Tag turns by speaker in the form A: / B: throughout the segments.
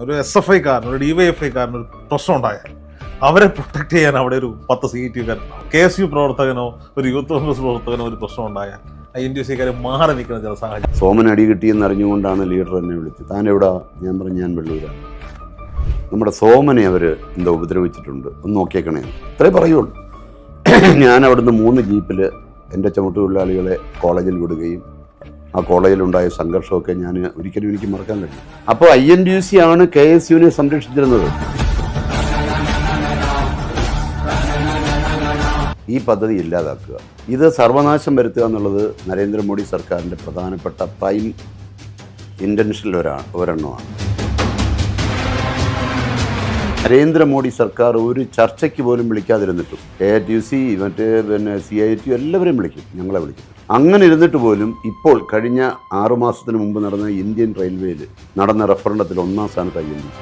A: ഒരു SFI-കാരൻ, ഒരു DYFI-കാരൻ ഒരു പ്രശ്നം ഉണ്ടായാൽ അവരെ പ്രൊട്ടക്ട് ചെയ്യാൻ അവിടെ ഒരു 10 CET-കാരൻ, KSU പ്രവർത്തകനോ ഒരു യൂത്ത് കോൺഗ്രസ് പ്രവർത്തകനോ ഒരു പ്രശ്നം ഉണ്ടായാൽ INTUC-കാർ മാറി നിൽക്കുന്ന ചില സാഹചര്യം.
B: സോമൻ അടി കിട്ടിയെന്ന് അറിഞ്ഞുകൊണ്ടാണ് ലീഡർ എന്നെ വിളിച്ചത്. താൻ എവിടാ? ഞാൻ പറഞ്ഞു ഞാൻ വെള്ളൂരാണ്. നമ്മുടെ സോമനെ അവർ എന്താ ഉപദ്രവിച്ചിട്ടുണ്ട്, ഒന്ന് നോക്കിയേക്കണേ, അത്രേ പറയുള്ളൂ. ഞാൻ അവിടുന്ന് 3 ജീപ്പിൽ എൻ്റെ ചുമട്ടുതൊഴിലാളികളെ കോളേജിൽ വിടുകയും ആ കോളേജിലുണ്ടായ സംഘർഷമൊക്കെ ഞാൻ ഒരിക്കലും എനിക്ക് മറക്കാൻ കഴിയും. അപ്പോൾ INTUC ആണ് KSUവിനെ സംരക്ഷിച്ചിരുന്നത്. ഈ പദ്ധതി ഇല്ലാതാക്കുക, ഇത് സർവനാശം വരുത്തുക എന്നുള്ളത് നരേന്ദ്രമോദി സർക്കാരിൻ്റെ പ്രധാനപ്പെട്ട പ്രൈം ഇൻറ്റൻഷനിൽ ഒരെണ്ണമാണ്. നരേന്ദ്രമോദി സർക്കാർ ഒരു ചർച്ചയ്ക്ക് പോലും വിളിക്കാതിരുന്നിട്ടും KTUC CIT എല്ലാവരെയും വിളിക്കും, ഞങ്ങളെ വിളിക്കും. അങ്ങനെ ഇരുന്നിട്ട് പോലും ഇപ്പോൾ കഴിഞ്ഞ 6 മാസത്തിന് മുമ്പ് നടന്ന ഇന്ത്യൻ റെയിൽവേയിൽ നടന്ന റഫറണ്ടത്തിൽ 1-ാം സ്ഥാനത്ത് INTUC.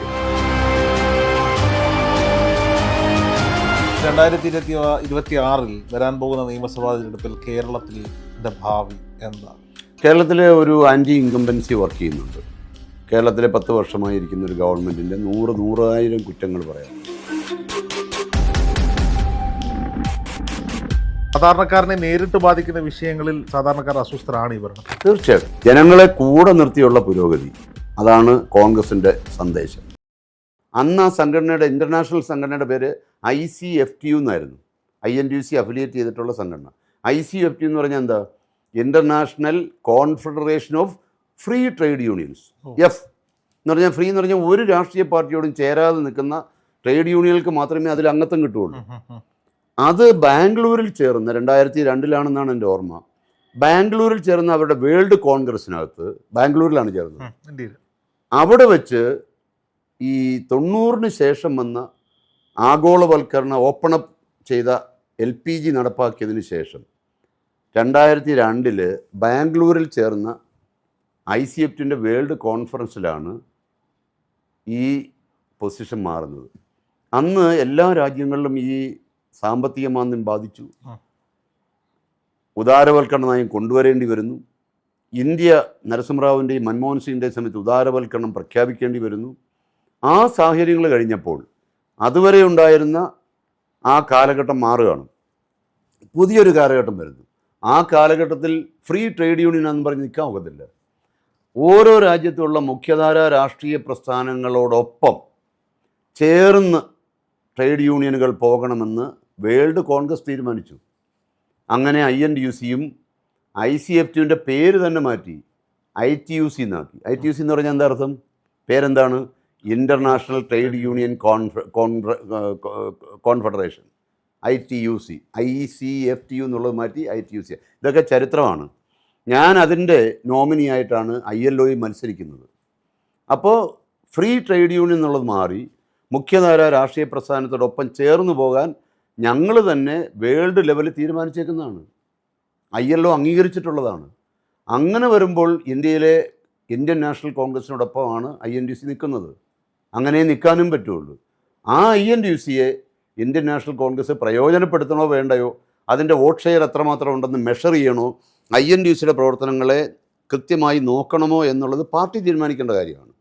A: 2026 വരാൻ പോകുന്ന നിയമസഭാ തെരഞ്ഞെടുപ്പിൽ കേരളത്തിൻ്റെ ഭാവി എന്താണ്?
B: കേരളത്തിലെ ഒരു ആൻറ്റി ഇൻകംബൻസി വർക്ക് ചെയ്യുന്നുണ്ട്. കേരളത്തിലെ 10 വർഷമായി ഇരിക്കുന്ന ഒരു ഗവൺമെൻറ്റിൻ്റെ 100,000 കുറ്റങ്ങൾ പറയാം.
A: സാധാരണക്കാരനെ നേരിട്ട് ബാധിക്കുന്ന വിഷയങ്ങളിൽ സാധാരണക്കാർ അസ്വസ്ഥരാണ് ഇവർ.
B: തീർച്ചയായിട്ടും ജനങ്ങളെ കൂടെ നിർത്തിയുള്ള പുരോഗതി, അതാണ് കോൺഗ്രസിൻ്റെ സന്ദേശം. അന്ന് ആ സംഘടനയുടെ ഇൻ്റർനാഷണൽ സംഘടനയുടെ പേര് ICFTU എന്നായിരുന്നു. INTUC അഫിലിയേറ്റ് ചെയ്തിട്ടുള്ള സംഘടന. ICFTU എന്ന് പറഞ്ഞാൽ എന്താ? International confederation of free trade unions. F എന്ന് പറഞ്ഞാൽ ഫ്രീ എന്ന് പറഞ്ഞാൽ ഒരു രാഷ്ട്രീയ പാർട്ടിയോടും ചേരാതെ നിൽക്കുന്ന ട്രേഡ് യൂണിയനുകൾക്ക് മാത്രമേ അതിൽ അംഗത്വം കിട്ടുകയുള്ളൂ. അത് ബാംഗ്ലൂരിൽ ചേർന്ന് 2002 എൻ്റെ ഓർമ്മ. ബാംഗ്ലൂരിൽ ചേർന്ന് അവരുടെ വേൾഡ് കോൺഗ്രസിനകത്ത്, ബാംഗ്ലൂരിലാണ് ചേർന്നത്, അവിടെ വെച്ച് ഈ 90-ന് ശേഷം വന്ന ആഗോളവൽക്കരണ ഓപ്പണപ്പ് ചെയ്ത LPG നടപ്പാക്കിയതിന് ശേഷം 2002 ബാംഗ്ലൂരിൽ ചേർന്ന ICFTUവിൻ്റെ വേൾഡ് കോൺഫറൻസിലാണ് ഈ പൊസിഷൻ മാറുന്നത്. അന്ന് എല്ലാ രാജ്യങ്ങളിലും ഈ സാമ്പത്തിക മാന്ദ്യം ബാധിച്ചു, ഉദാരവൽക്കരണ നയം കൊണ്ടുവരേണ്ടി വരുന്നു. ഇന്ത്യ നരസിംഹറാവുവിൻ്റെയും മൻമോഹൻ സിംഗിൻ്റെയും സമയത്ത് ഉദാരവൽക്കരണം പ്രഖ്യാപിക്കേണ്ടി വരുന്നു. ആ സാഹചര്യങ്ങൾ കഴിഞ്ഞപ്പോൾ അതുവരെ ഉണ്ടായിരുന്ന ആ കാലഘട്ടം മാറുകയാണ്, പുതിയൊരു കാലഘട്ടം വരുന്നു. ആ കാലഘട്ടത്തിൽ ഫ്രീ ട്രേഡ് യൂണിയൻ എന്ന് പറഞ്ഞ് നിൽക്കാൻ ഒക്കത്തില്ല. ഓരോ രാജ്യത്തുള്ള മുഖ്യധാര രാഷ്ട്രീയ പ്രസ്ഥാനങ്ങളോടൊപ്പം ചേർന്ന് ട്രേഡ് യൂണിയനുകൾ പോകണമെന്ന് വേൾഡ് കോൺഗ്രസ് തീരുമാനിച്ചു. അങ്ങനെ INTUCയും ICFTUവിൻ്റെ പേര് തന്നെ മാറ്റി ITUC എന്നാക്കി. ITUC എന്ന് പറഞ്ഞാൽ എന്താ അർത്ഥം? പേരെന്താണ്? International trade union confederation. ITUC. ICFTU എന്നുള്ളത് മാറ്റി ITUC. ഇതൊക്കെ ചരിത്രമാണ്. ഞാൻ അതിൻ്റെ നോമിനിയായിട്ടാണ് ILOയിൽ മത്സരിക്കുന്നത്. അപ്പോൾ ഫ്രീ ട്രേഡ് യൂണിയൻ എന്നുള്ളത് മാറി മുഖ്യധാര രാഷ്ട്രീയ പ്രസ്ഥാനത്തോടൊപ്പം ചേർന്ന് പോകാൻ ഞങ്ങൾ തന്നെ വേൾഡ് ലെവലിൽ തീരുമാനിച്ചേക്കുന്നതാണ്, ILO അംഗീകരിച്ചിട്ടുള്ളതാണ്. അങ്ങനെ വരുമ്പോൾ ഇന്ത്യയിലെ ഇന്ത്യൻ നാഷണൽ കോൺഗ്രസിനോടൊപ്പമാണ് INTUC നിൽക്കുന്നത്. അങ്ങനെ നിൽക്കാനും പറ്റുള്ളൂ. ആ INTUCയെ ഇന്ത്യൻ നാഷണൽ കോൺഗ്രസ് പ്രയോജനപ്പെടുത്തണോ വേണ്ടയോ, അതിൻ്റെ വോട്ട് ഷെയർ എത്രമാത്രം ഉണ്ടെന്ന് മെഷർ ചെയ്യണോ, INTUCയുടെ പ്രവർത്തനങ്ങളെ കൃത്യമായി നോക്കണമോ എന്നുള്ളത് പാർട്ടി തീരുമാനിക്കേണ്ട കാര്യമാണ്.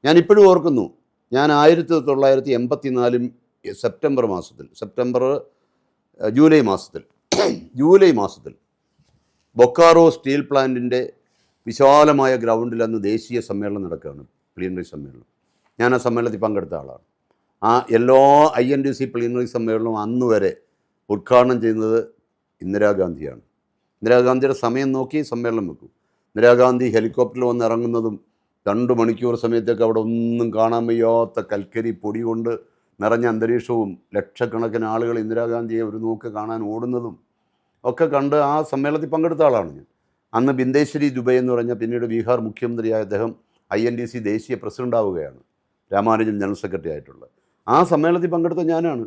B: ഞാനിപ്പോഴും ഓർക്കുന്നു, ഞാൻ 1984 ജൂലൈ മാസത്തിൽ ബൊക്കാറോ സ്റ്റീൽ പ്ലാന്റിൻ്റെ വിശാലമായ ഗ്രൗണ്ടിൽ അന്ന് ദേശീയ സമ്മേളനം നടക്കുകയാണ്, പ്ലീനറി സമ്മേളനം. ഞാൻ ആ സമ്മേളനത്തിൽ പങ്കെടുത്ത ആളാണ്. ആ എല്ലാ INTUC പ്ലീനറി സമ്മേളനവും അന്ന് വരെ ഉദ്ഘാടനം ചെയ്യുന്നത് ഇന്ദിരാഗാന്ധിയാണ്. ഇന്ദിരാഗാന്ധിയുടെ സമയം നോക്കി സമ്മേളനം വെക്കും. ഇന്ദിരാഗാന്ധി ഹെലികോപ്റ്ററിൽ വന്ന് ഇറങ്ങുന്നതും 2 മണിക്കൂർ സമയത്തേക്ക് അവിടെ ഒന്നും കാണാൻ വയ്യാത്ത കൽക്കരി പൊടി കൊണ്ട് നിറഞ്ഞ അന്തരീക്ഷവും ലക്ഷക്കണക്കിന് ആളുകൾ ഇന്ദിരാഗാന്ധിയെ ഒരു നോക്ക് കാണാൻ ഓടുന്നതും ഒക്കെ കണ്ട് ആ സമ്മേളനത്തിൽ പങ്കെടുത്ത ആളാണ് ഞാൻ. അന്ന് ബിന്ദേശ്വരി ദുബൈ എന്ന് പറഞ്ഞാൽ പിന്നീട് ബീഹാർ മുഖ്യമന്ത്രിയായ അദ്ദേഹം INTUC ദേശീയ പ്രസിഡൻ്റ് ആവുകയാണ്, രാമാനുജൻ ജനറൽ സെക്രട്ടറി ആയിട്ടുള്ള. ആ സമ്മേളനത്തിൽ പങ്കെടുത്ത ഞാനാണ്.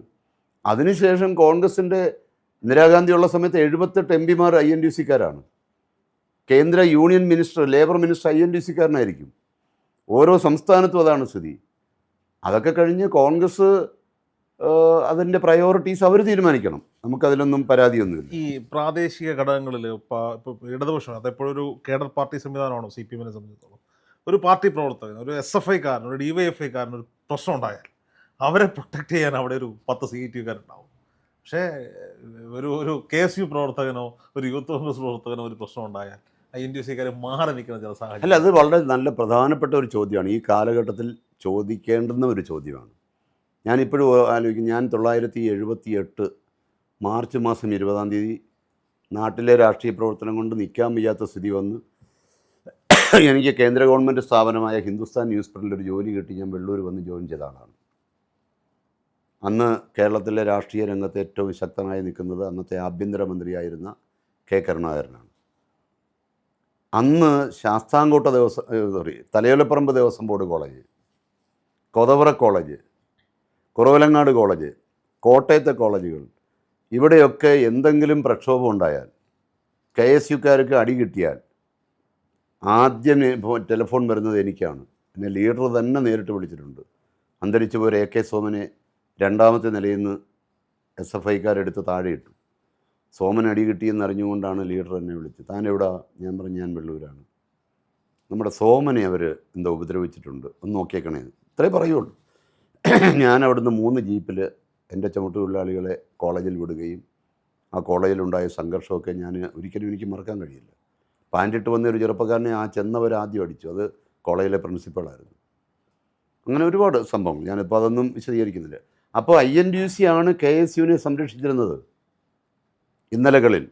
B: അതിനുശേഷം കോൺഗ്രസിൻ്റെ ഇന്ദിരാഗാന്ധിയുള്ള സമയത്ത് 78 MPമാർ INTUCക്കാരാണ്. കേന്ദ്ര യൂണിയൻ മിനിസ്റ്റർ, ലേബർ മിനിസ്റ്റർ INTUCക്കാരനായിരിക്കും. ഓരോ സംസ്ഥാനത്തും അതാണ് സ്ഥിതി. അതൊക്കെ കഴിഞ്ഞ് കോൺഗ്രസ് അതിൻ്റെ പ്രയോറിറ്റീസ് അവർ തീരുമാനിക്കണം. നമുക്കതിലൊന്നും പരാതിയൊന്നുമില്ല.
A: ഈ പ്രാദേശിക ഘടകങ്ങളിൽ ഇപ്പോൾ ഇടതുപക്ഷം അതെപ്പോഴൊരു കേഡർ പാർട്ടി സംവിധാനമാണോ CPM-നെ സംബന്ധിച്ചിടത്തോളം? ഒരു പാർട്ടി പ്രവർത്തകൻ, ഒരു SFIക്കാരൻ, ഒരു DYFIക്കാരൻ ഒരു പ്രശ്നം ഉണ്ടായാൽ അവരെ പ്രൊട്ടക്റ്റ് ചെയ്യാൻ അവിടെ ഒരു 10 CITUകാരുണ്ടാവും. പക്ഷേ ഒരു KSU പ്രവർത്തകനോ ഒരു യൂത്ത് കോൺഗ്രസ് പ്രവർത്തകനോ ഒരു പ്രശ്നം ഉണ്ടായാൽ INTUCക്കാർ മാറി നിൽക്കുന്ന ചില സാഹചര്യം.
B: അല്ല, അത് വളരെ നല്ല പ്രധാനപ്പെട്ട ഒരു ചോദ്യമാണ്. ഈ കാലഘട്ടത്തിൽ ചോദിക്കേണ്ടുന്ന ഒരു ചോദ്യമാണ്. ഞാനിപ്പോഴും ആലോചിക്കും, ഞാൻ 1978 മാർച്ച് മാസം 20-ാം തീയതി നാട്ടിലെ രാഷ്ട്രീയ പ്രവർത്തനം കൊണ്ട് നിൽക്കാൻ വയ്യാത്ത സ്ഥിതി വന്ന് എനിക്ക് കേന്ദ്ര ഗവൺമെൻറ് സ്ഥാപനമായ ഹിന്ദുസ്ഥാൻ ന്യൂസ് പ്രിൻ്റിൽ ഒരു ജോലി കിട്ടി. ഞാൻ വെള്ളൂർ വന്ന് ജോയിൻ ചെയ്ത ആളാണ്. അന്ന് കേരളത്തിലെ രാഷ്ട്രീയ രംഗത്ത് ഏറ്റവും ശക്തനായി നിൽക്കുന്നത് അന്നത്തെ ആഭ്യന്തരമന്ത്രിയായിരുന്ന K. കരുണാകരനാണ്. അന്ന് Sasthamkotta Thalayolaparambu Devaswom board college, Kothavara college, Kuravilangad college, കോട്ടയത്തെ കോളേജുകൾ, ഇവിടെയൊക്കെ എന്തെങ്കിലും പ്രക്ഷോഭം ഉണ്ടായാൽ, KSUക്കാർക്ക് അടി കിട്ടിയാൽ ആദ്യം ടെലിഫോൺ വരുന്നത് എനിക്കാണ്. എന്നെ ലീഡർ തന്നെ നേരിട്ട് വിളിച്ചിട്ടുണ്ട്. അന്തരിച്ചു പോയ AK സോമനെ 2ാമത്തെ നിലയിൽ നിന്ന് SFIക്കാരെടുത്ത് താഴെ ഇട്ടു. സോമൻ അടി കിട്ടിയെന്ന് അറിഞ്ഞുകൊണ്ടാണ് ലീഡർ എന്നെ വിളിച്ചത്. താൻ എവിടാ? ഞാൻ പറഞ്ഞു, ഞാൻ വെള്ളൂരാണ്. നമ്മുടെ സോമനെ അവർ എന്തോ ഉപദ്രവിച്ചിട്ടുണ്ട്, ഒന്ന് നോക്കിയേക്കണേ, ഇത്രേ പറയുള്ളൂ. ഞാൻ അവിടുന്ന് 3 ജീപ്പിൽ എൻ്റെ ചുമട്ടുതൊഴിലാളികളെ കോളേജിൽ വിടുകയും ആ കോളേജിലുണ്ടായ സംഘർഷമൊക്കെ ഞാൻ ഒരിക്കലും എനിക്ക് മറക്കാൻ കഴിയില്ല. പാൻറ്റിട്ട് വന്ന ഒരു ചെറുപ്പക്കാരനെ ആ ചെന്നവർ ആദ്യം അടിച്ചു. അത് കോളേജിലെ പ്രിൻസിപ്പളായിരുന്നു. അങ്ങനെ ഒരുപാട് സംഭവങ്ങൾ, ഞാനിപ്പോൾ അതൊന്നും വിശദീകരിക്കുന്നില്ല. അപ്പോൾ INTUC ആണ് KSUവിനെ സംരക്ഷിച്ചിരുന്നത് ഇന്നലകളിൽ.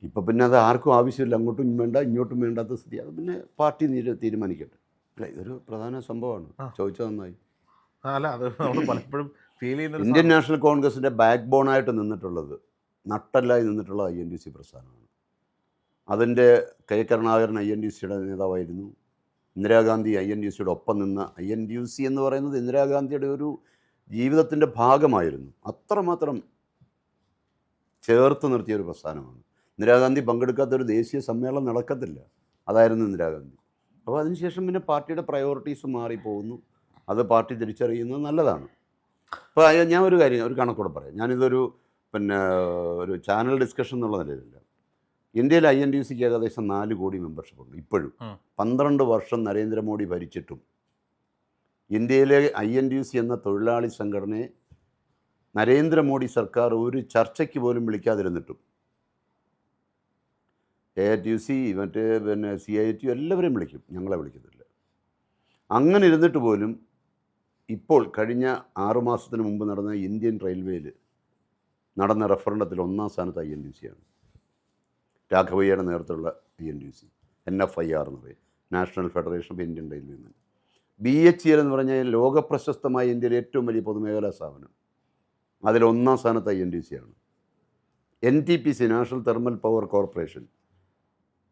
B: ഇപ്പം പിന്നെ അത് ആർക്കും ആവശ്യമില്ല, അങ്ങോട്ടും വേണ്ട ഇങ്ങോട്ടും വേണ്ടാത്ത സ്ഥിതി. അത് പിന്നെ പാർട്ടി തീരുമാനിക്കട്ടെ. അല്ല, ഇതൊരു പ്രധാന സംഭവമാണ്. ചോദിച്ചത് നന്നായി.
A: അല്ല, അത് നമ്മൾ പലപ്പോഴും ഫീൽ ചെയ്യുന്ന
B: ഇന്ത്യൻ നാഷണൽ കോൺഗ്രസിൻ്റെ ബാക്ക് ബോണായിട്ട് നിന്നിട്ടുള്ളത്, നട്ടല്ലായി നിന്നിട്ടുള്ള INTUC പ്രസ്ഥാനമാണ്. അതിൻ്റെ K. കരുണാകരൻ INTUCയുടെ നേതാവായിരുന്നു. ഇന്ദിരാഗാന്ധി INTUCയുടെ ഒപ്പം നിന്ന INTUC എന്ന് പറയുന്നത് ഇന്ദിരാഗാന്ധിയുടെ ഒരു ജീവിതത്തിൻ്റെ ഭാഗമായിരുന്നു. അത്രമാത്രം ചേർത്ത് നിർത്തിയൊരു പ്രസ്ഥാനമാണ്. ഇന്ദിരാഗാന്ധി പങ്കെടുക്കാത്തൊരു ദേശീയ സമ്മേളനം നടക്കത്തില്ല. അതായിരുന്നു ഇന്ദിരാഗാന്ധി. അപ്പോൾ അതിനുശേഷം പിന്നെ പാർട്ടിയുടെ പ്രയോറിറ്റീസ് മാറിപ്പോകുന്നു. അത് പാർട്ടി തിരിച്ചറിയുന്നത് നല്ലതാണ്. അപ്പോൾ ഞാൻ ഒരു കാര്യം, ഒരു കണക്കൂടെ പറയാം. ഞാനിതൊരു ഒരു ചാനൽ ഡിസ്കഷൻ എന്നുള്ള നിലയിലില്ല. ഇന്ത്യയിൽ INTUCക്ക് ഏകദേശം 4 കോടി മെമ്പർഷിപ്പ് ഉണ്ട് ഇപ്പോഴും. 12 വർഷം നരേന്ദ്രമോദി ഭരിച്ചിട്ടും ഇന്ത്യയിലെ INTUC എന്ന തൊഴിലാളി സംഘടനയെ നരേന്ദ്രമോദി സർക്കാർ ഒരു ചർച്ചയ്ക്ക് പോലും വിളിക്കാതിരുന്നിട്ടും, AITUC മറ്റേ CITU എല്ലാവരെയും വിളിക്കും, ഞങ്ങളെ വിളിക്കുന്നില്ല. അങ്ങനെ ഇരുന്നിട്ട് പോലും ഇപ്പോൾ കഴിഞ്ഞ 6 മാസത്തിന് മുമ്പ് നടന്ന ഇന്ത്യൻ റെയിൽവേയിൽ നടന്ന റഫറണ്ടത്തിൽ 1-ാം സ്ഥാനത്ത് INTUC ആണ്. രാഘവയ്യയുടെ നേതൃത്വമുള്ള INTUC, NFIR എന്ന് പറയും, national federation of Indian railway. BHEL എന്ന് പറഞ്ഞാൽ ലോകപ്രശസ്തമായ ഇന്ത്യയിലെ ഏറ്റവും വലിയ പൊതുമേഖലാ സ്ഥാപനം. അതിൽ 1-ാം സ്ഥാനത്ത് INTUC ആണ്. NTPC, national thermal power corporation,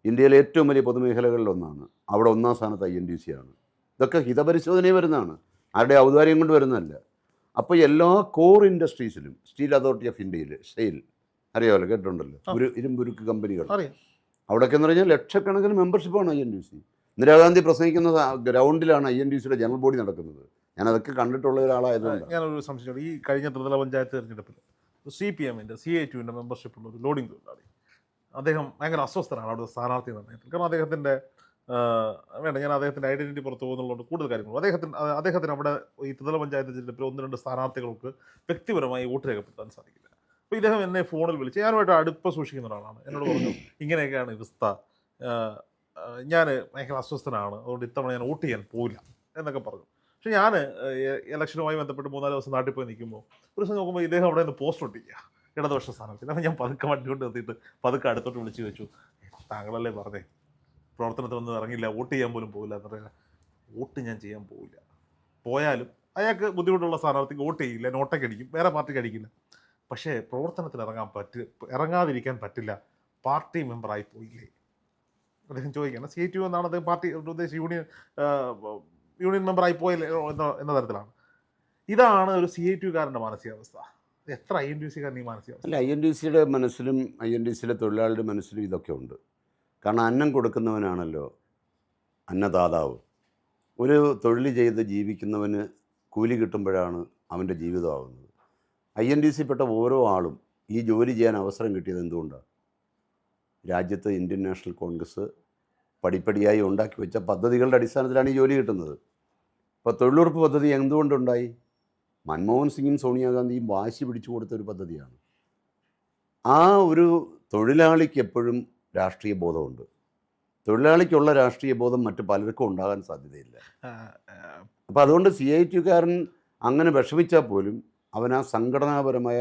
B: ഇന്ത്യയിലെ ഏറ്റവും വലിയ പൊതുമേഖലകളിലൊന്നാണ്. അവിടെ 1-ാം സ്ഥാനത്ത് INTUC ആണ്. ഇതൊക്കെ ഹിതപരിശോധനയിൽ വരുന്നതാണ്, ആരുടെ ഔദാര്യം കൊണ്ട് വരുന്നതല്ല. അപ്പോൾ എല്ലാ കോർ ഇൻഡസ്ട്രീസിലും, സ്റ്റീൽ അതോറിറ്റി ഓഫ് ഇന്ത്യയിൽ, സ്റ്റെയിൽ അറിയാമല്ലോ, കേട്ടിട്ടുണ്ടല്ലോ, ഒരു ഇരുമ്പുരുക്ക് കമ്പനികൾ, അവിടെയൊക്കെ എന്ന് പറഞ്ഞാൽ ലക്ഷക്കണക്കിന് മെമ്പർഷിപ്പാണ് INTUC. ഇന്ദിരാഗാന്ധി പ്രസംഗിക്കുന്ന ഗ്രൗണ്ടിലാണ് INTUCയുടെ ജനറൽ ബോഡി നടക്കുന്നത്. ഞാനതൊക്കെ കണ്ടിട്ടുള്ള ഒരാളായതുകൊണ്ട്.
A: ഞാനൊരു സംശയം, ഈ കഴിഞ്ഞ ത്രിതല പഞ്ചായത്ത് തെരഞ്ഞെടുപ്പിൽ CPMൻ്റെ CITUവിൻ്റെ മെമ്പർഷിപ്പുള്ള ഒരു ലോഡിംഗ് തൊഴിലാളി, അദ്ദേഹം ഭയങ്കര അസ്വസ്ഥനാണ് അവിടെ സ്ഥാനാർത്ഥി നിർണ്ണയത്തിൽ. കാരണം അദ്ദേഹത്തിൻ്റെ ഞാൻ അദ്ദേഹത്തിൻ്റെ ഐഡൻറ്റിറ്റി പുറത്തു പോകുന്നുള്ളതുകൊണ്ട് കൂടുതൽ കാര്യങ്ങൾ. അദ്ദേഹത്തിന് അവിടെ ഈ ത്രിതല പഞ്ചായത്ത് തെരഞ്ഞെടുപ്പിൽ 1-2 സ്ഥാനാർത്ഥികൾക്ക് വ്യക്തിപരമായി വോട്ട് രേഖപ്പെടുത്താൻ സാധിക്കില്ല. അപ്പോൾ ഇദ്ദേഹം എന്നെ ഫോണിൽ വിളിച്ച്, ഞാനുമായിട്ട് അടുപ്പം സൂക്ഷിക്കുന്ന ഒരാളാണ്, എന്നോട് പറഞ്ഞു ഇങ്ങനെയൊക്കെയാണ് അവസ്ഥ, ഞാൻ ഭയങ്കര അസ്വസ്ഥനാണ്, അതുകൊണ്ട് ഇത്തവണ ഞാൻ വോട്ട് ചെയ്യാൻ പോവില്ല എന്നൊക്കെ പറഞ്ഞു. പക്ഷേ ഞാൻ ഇലക്ഷനുമായി ബന്ധപ്പെട്ട് 3-4 ദിവസം നാട്ടിൽ പോയി നിൽക്കുമ്പോൾ ഒരു ദിവസം നോക്കുമ്പോൾ ഇദ്ദേഹം അവിടെ നിന്ന് പോസ്റ്റ് ഒട്ടിക്കുക ഇടതുപക്ഷ സ്ഥാനാർത്ഥി. അപ്പോൾ ഞാൻ പതുക്കെ വണ്ടി കൊണ്ട് നിർത്തിയിട്ട് പതുക്കെ അടുത്തോട്ട് വിളിച്ച് വെച്ചു, താങ്കളല്ലേ പറഞ്ഞേ പ്രവർത്തനത്തിനൊന്നും ഇറങ്ങില്ല, വോട്ട് ചെയ്യാൻ പോലും പോകില്ല എന്ന് പറയാൻ. വോട്ട് ഞാൻ ചെയ്യാൻ പോവില്ല, പോയാലും അയാൾക്ക് ബുദ്ധിമുട്ടുള്ള സ്ഥാനാർത്ഥിക്ക് വോട്ട് ചെയ്യില്ല, നോട്ടൊക്കെ അടിക്കും, വേറെ പാർട്ടിക്ക് അടിക്കില്ല. പക്ഷേ പ്രവർത്തനത്തിന് ഇറങ്ങാതിരിക്കാൻ പറ്റില്ല, പാർട്ടി മെമ്പറായി പോയില്ലേ അദ്ദേഹം ചോദിക്കുകയാണ്. CITU എന്നാണ് അദ്ദേഹം പാർട്ടി ഉദ്ദേശിച്ച് യൂണിയൻ മെമ്പറായി പോയില്ലേ എന്ന തരത്തിലാണ്. ഇതാണ് ഒരു CITUകാരൻ്റെ മാനസികാവസ്ഥ. എത്ര INTUCക്കാരൻ ഈ മാനസികാവസ്ഥ?
B: അല്ല, INTUCയുടെ മനസ്സിലും INTUCയിലെ തൊഴിലാളിയുടെ മനസ്സിലും ഇതൊക്കെ ഉണ്ട്. കാരണം അന്നം കൊടുക്കുന്നവനാണല്ലോ അന്നദാതാവ്. ഒരു തൊഴിൽ ചെയ്ത് ജീവിക്കുന്നവന് കൂലി കിട്ടുമ്പോഴാണ് അവൻ്റെ ജീവിതമാകുന്നത്. INTUCയിൽപ്പെട്ട ഓരോ ആളും ഈ ജോലി ചെയ്യാൻ അവസരം കിട്ടിയത് എന്തുകൊണ്ടാണ്? രാജ്യത്ത് ഇന്ത്യൻ നാഷണൽ കോൺഗ്രസ് പടിപ്പടിയായി ഉണ്ടാക്കി വെച്ച പദ്ധതികളുടെ അടിസ്ഥാനത്തിലാണ് ഈ ജോലി കിട്ടുന്നത്. ഇപ്പോൾ തൊഴിലുറപ്പ് പദ്ധതി എന്തുകൊണ്ടുണ്ടായി? മൻമോഹൻ സിംഗും സോണിയാഗാന്ധിയും വാശി പിടിച്ചു കൊടുത്ത ഒരു പദ്ധതിയാണ്. ആ ഒരു തൊഴിലാളിക്ക് എപ്പോഴും രാഷ്ട്രീയ ബോധമുണ്ട്. തൊഴിലാളിക്കുള്ള രാഷ്ട്രീയ ബോധം മറ്റു പലർക്കും ഉണ്ടാകാൻ സാധ്യതയില്ല. അപ്പോൾ അതുകൊണ്ട് CITUകാരൻ അങ്ങനെ വിഷമിച്ചാൽ പോലും അവൻ ആ സംഘടനാപരമായ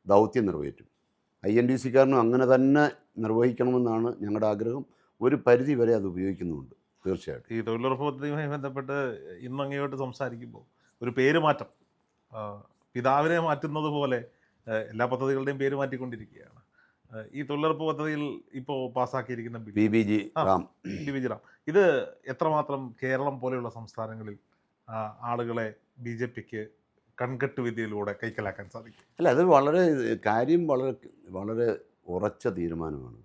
B: ദൗത്യം നിറവേറ്റും. INTUCക്കാരനും അങ്ങനെ തന്നെ നിർവഹിക്കണമെന്നാണ് ഞങ്ങളുടെ ആഗ്രഹം. ഒരു പരിധി വരെ അത് ഉപയോഗിക്കുന്നുമുണ്ട്. തീർച്ചയായിട്ടും
A: ഈ തൊഴിലുറപ്പ് പദ്ധതിയുമായി ബന്ധപ്പെട്ട് ഇന്നങ്ങോട്ട് സംസാരിക്കുമ്പോൾ ഒരു പേര് മാറ്റം, പിതാവിനെ മാറ്റുന്നത് പോലെ എല്ലാ പദ്ധതികളുടെയും പേര് മാറ്റിക്കൊണ്ടിരിക്കുകയാണ്. ഈ തൊഴിലുറപ്പ് പദ്ധതിയിൽ ഇപ്പോൾ പാസ്സാക്കിയിരിക്കുന്ന
B: BBG റാം
A: ഇത് എത്രമാത്രം കേരളം പോലെയുള്ള സംസ്ഥാനങ്ങളിൽ ആളുകളെ BJPക്ക് കൺകെട്ട് വിദ്യയിലൂടെ കൈക്കലാക്കാൻ സാധിക്കും?
B: അല്ല, അത് കാര്യം വളരെ ഉറച്ച തീരുമാനമാണ്.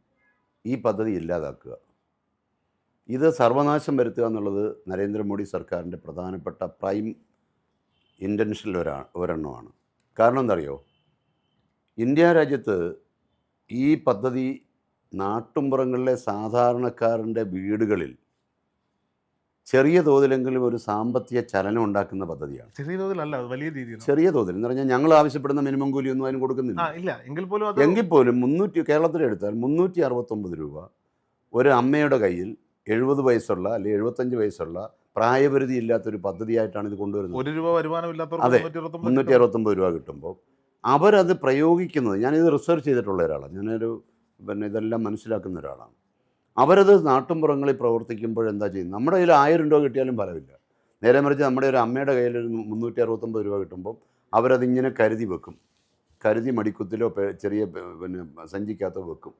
B: ഈ പദ്ധതി ഇല്ലാതാക്കുക, ഇത് സർവനാശം വരുത്തുക എന്നുള്ളത് നരേന്ദ്രമോദി സർക്കാരിൻ്റെ പ്രധാനപ്പെട്ട പ്രൈം ഇൻറ്റൻഷനിൽ ഒരെണ്ണമാണ്. കാരണം എന്തറിയോ, ഇന്ത്യ രാജ്യത്ത് ഈ പദ്ധതി നാട്ടുമ്പുറങ്ങളിലെ സാധാരണക്കാരൻ്റെ വീടുകളിൽ ചെറിയ തോതിലെങ്കിലും ഒരു സാമ്പത്തിക ചലനം ഉണ്ടാക്കുന്ന പദ്ധതിയാണ്.
A: ചെറിയ തോതിലല്ല, വലിയ രീതിയിൽ.
B: ചെറിയ തോതിൽ എന്ന് പറഞ്ഞാൽ ഞങ്ങൾ ആവശ്യപ്പെടുന്ന മിനിമം കൂലിയൊന്നും അതിന് കൊടുക്കുന്നില്ല. എങ്കിൽ പോലും കേരളത്തിൽ എടുത്താൽ 369 രൂപ ഒരു അമ്മയുടെ കയ്യിൽ 70 വയസ്സുള്ള അല്ലെങ്കിൽ 75 വയസ്സുള്ള പ്രായപരിധി ഇല്ലാത്തൊരു പദ്ധതിയായിട്ടാണ് ഇത് കൊണ്ടുവരുന്നത്.
A: 1 രൂപ വരുമാനമില്ലാത്തവർക്ക്
B: അതെ, 369 രൂപ കിട്ടുമ്പോൾ അവരത് പ്രയോഗിക്കുന്നത്, ഞാനിത് റിസർച്ച് ചെയ്തിട്ടുള്ള ഒരാളാണ്, ഇതെല്ലാം മനസ്സിലാക്കുന്ന ഒരാളാണ്. അവരത് നാട്ടുമ്പുറങ്ങളിൽ പ്രവർത്തിക്കുമ്പോൾ എന്താ ചെയ്യുന്നത്? നമ്മുടെ കയ്യിൽ 1000 രൂപ കിട്ടിയാലും ഫലമില്ല. നേരെ മറിച്ച് നമ്മുടെ ഒരു അമ്മയുടെ കയ്യിൽ ഒരു 369 രൂപ കിട്ടുമ്പോൾ അവരതിങ്ങനെ കരുതി വെക്കും. കരുതി മടിക്കുത്തിലോ ചെറിയ സഞ്ചിക്കകത്തോ വെക്കും.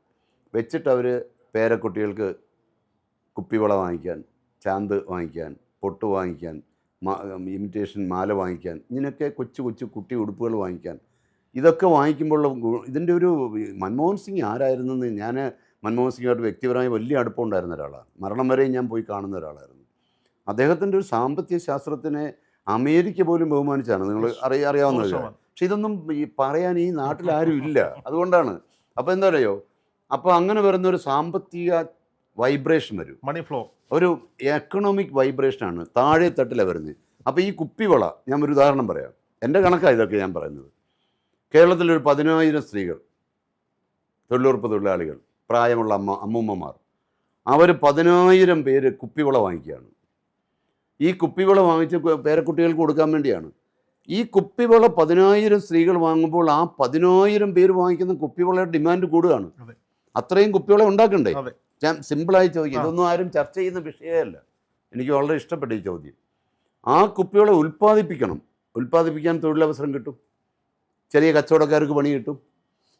B: വെച്ചിട്ട് അവർ പേരക്കുട്ടികൾക്ക് കുപ്പിവള വാങ്ങിക്കാൻ, ചാന്ത് വാങ്ങിക്കാൻ, പൊട്ട് വാങ്ങിക്കാൻ, ഇമിറ്റേഷൻ മാല വാങ്ങിക്കാൻ, ഇങ്ങനെയൊക്കെ കൊച്ചു കൊച്ചു കുട്ടി ഉടുപ്പുകൾ വാങ്ങിക്കാൻ, ഇതൊക്കെ വാങ്ങിക്കുമ്പോൾ ഇതിൻ്റെ ഒരു മൻമോഹൻ സിംഗ് ആരായിരുന്നെന്ന്, ഞാൻ മൻമോഹൻ സിംഗുമായിട്ട് വ്യക്തിപരമായി വലിയ അടുപ്പമുണ്ടായിരുന്ന ഒരാളാണ്. മരണം വരെയും ഞാൻ പോയി കാണുന്ന ഒരാളായിരുന്നു. അദ്ദേഹത്തിൻ്റെ ഒരു സാമ്പത്തിക ശാസ്ത്രത്തിനെ അമേരിക്ക പോലും ബഹുമാനിച്ചാണ്. നിങ്ങൾ അറിയാവുന്ന കാര്യമാണ്. പക്ഷെ ഇതൊന്നും പറയാൻ ഈ നാട്ടിൽ ആരും ഇല്ല. അതുകൊണ്ടാണ്. അപ്പോൾ എന്താ പറയുക, അപ്പോൾ അങ്ങനെ വരുന്ന ഒരു സാമ്പത്തിക വൈബ്രേഷൻ വരും, മണി ഫ്ലോ, ഒരു എക്കണോമിക് വൈബ്രേഷനാണ് താഴെ തട്ടിലാണ് വരുന്നത്. അപ്പോൾ ഈ കുപ്പിവള, ഞാൻ ഒരു ഉദാഹരണം പറയാം, എൻ്റെ കണക്കാണ് ഇതൊക്കെ ഞാൻ പറയുന്നത്. കേരളത്തിലൊരു 10,000 സ്ത്രീകൾ, തൊഴിലുറപ്പ് തൊഴിലാളികൾ, പ്രായമുള്ള അമ്മൂമ്മമാർ, അവർ 10,000 പേര് കുപ്പിവള വാങ്ങിക്കുകയാണ്. ഈ കുപ്പിവള വാങ്ങിച്ച് പേരക്കുട്ടികൾക്ക് കൊടുക്കാൻ വേണ്ടിയാണ്. ഈ കുപ്പിവള 10,000 സ്ത്രീകൾ വാങ്ങുമ്പോൾ ആ 10,000 പേര് വാങ്ങിക്കുന്ന കുപ്പിവളയുടെ ഡിമാൻഡ് കൂടുകയാണ്. അത്രയും കുപ്പിവള ഉണ്ടാക്കണ്ടേ? ഞാൻ സിമ്പിളായി ചോദിക്കും, ഇതൊന്നും ആരും ചർച്ച ചെയ്യുന്ന വിഷയമല്ല. എനിക്ക് വളരെ ഇഷ്ടപ്പെട്ട ഈ ചോദ്യം. ആ കുപ്പിവള ഉൽപ്പാദിപ്പിക്കാൻ തൊഴിലവസരം കിട്ടും, ചെറിയ കച്ചവടക്കാർക്ക് പണി കിട്ടും.